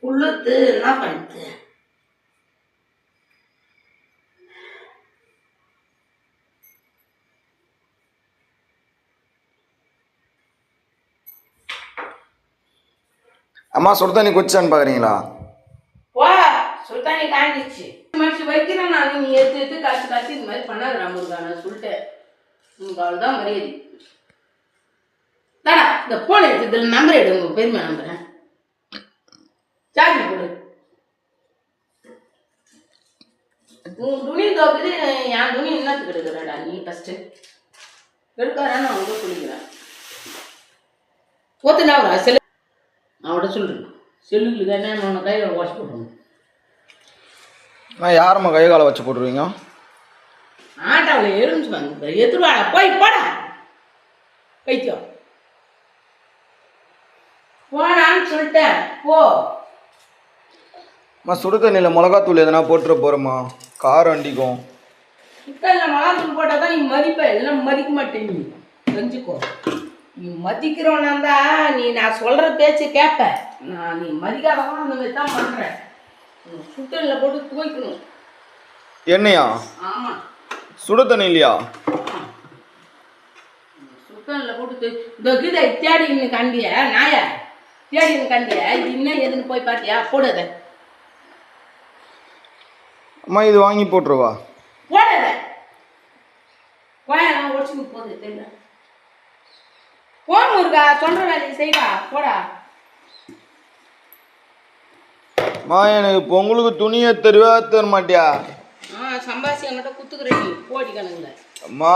புள்ளுத்து என்ன பண்ணுது? அம்மா சுடு தண்ணி குடிச்சான்னு பாக்குறீங்களா? வா சுடு தண்ணி காஞ்சிச்சு. மனுஷி வைக்கிறேன் நான், நீ எடுத்து காய்ச்சி இந்த மாதிரி பண்ணாது முருகா. நான் சொல்லிட்டேன், உங்களுக்கு அவ்வளோதான் மரியாதை. தாடா இந்த போன் எடுத்து நம்பர் எடு, உங்க பெருமை நம்புறேன். சார்ஜ் போடு. உன் துணி தோக்குது, என் துணி என்னத்துக்கு எடுக்கிறடா நீ? ஃபஸ்ட்டு எடுக்காரான்னு நான் உங்க சொல்லிக்கிறேன். போத்துனா ஒரு செல்லு அவட சொல்றேன். செல்லுக்கு தானே நான் கையில் வாஷ் போடணும். நான் யாரம்மா கை காலை வச்சு போட்டுருவீங்க? ஆட்டாவில் எரிஞ்சு வந்து எதிர்வாடா போய் போடா வைக்கோ போடான்னு சொல்லிட்டேன். போ. அம்மா சுடு தண்ணியில் மிளகாத்தூள் எதனா போட்டுற போகிறோம்மா, காரம் அண்டிக்கும். சிக்கனில் மிளகாத்தூள் போட்டால் தான் நீ மதிப்ப, எல்லாம் மதிக்க மாட்டேன். நீ தெரிஞ்சுக்கோ, நீ மதிக்கிறவனா நீ நான் சொல்கிற பேச்சு கேட்ப. நீ மதிக்காதவன் அந்த மாதிரி தான் பண்ணுறேன். சுத்தனில் போட்டு துவைக்கணும். எண்ணெயா? ஆமாம். சுடு தண்ணி இல்லையா? சுத்தனில் போட்டு இந்த கீதை தேடின்னு கண்டிய நாய தேடின்னு கண்டிய இது இன்னும் எதுன்னு போய் பார்த்தியா? போடாத. அம்மா இது வாங்கி போட்டுருவா. போடாத. கோயெல்லாம் ஒடிச்சுக்கு போகுது தெரியல. போன் இருக்கா சொல்கிற வேலையை செய்வா. போடா. அம்மா எனக்கு பொங்கலுக்கு துணியை தருவா தர மாட்டியா? சம்பாசி என்கிட்ட குத்துக்கிறேன் நீ போடி கணக்குல. அம்மா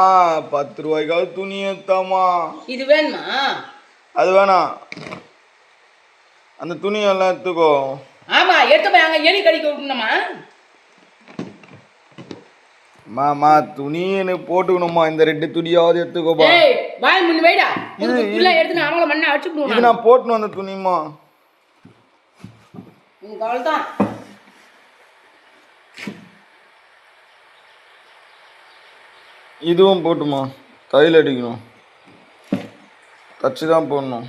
10 ரூபாய்க்காவது துணி எடுத்தாம்மா. இது வேணுமா? அது வேணாம், அந்த துணி எல்லாம் எடுத்துக்கோ. ஆமா எடுத்து போய் அங்கே எலி கடிக்க விட்டுணுமா? அம்மா துணி எனக்கு போட்டுக்கணும்மா, இந்த 2 துணியாவது எடுத்துக்கோப்பா. ஏய் வாய் முன்ன வைடா. இது எடுத்து அவங்கள மண்ணை அடிச்சு போடுவோம். இது நான் போட்டுன்னு வந்த துணிமா. உங்க அவ்வளோதான். இதுவும் போட்டுமா, கையில் அடிக்கணும், தச்சு தான் போடணும்.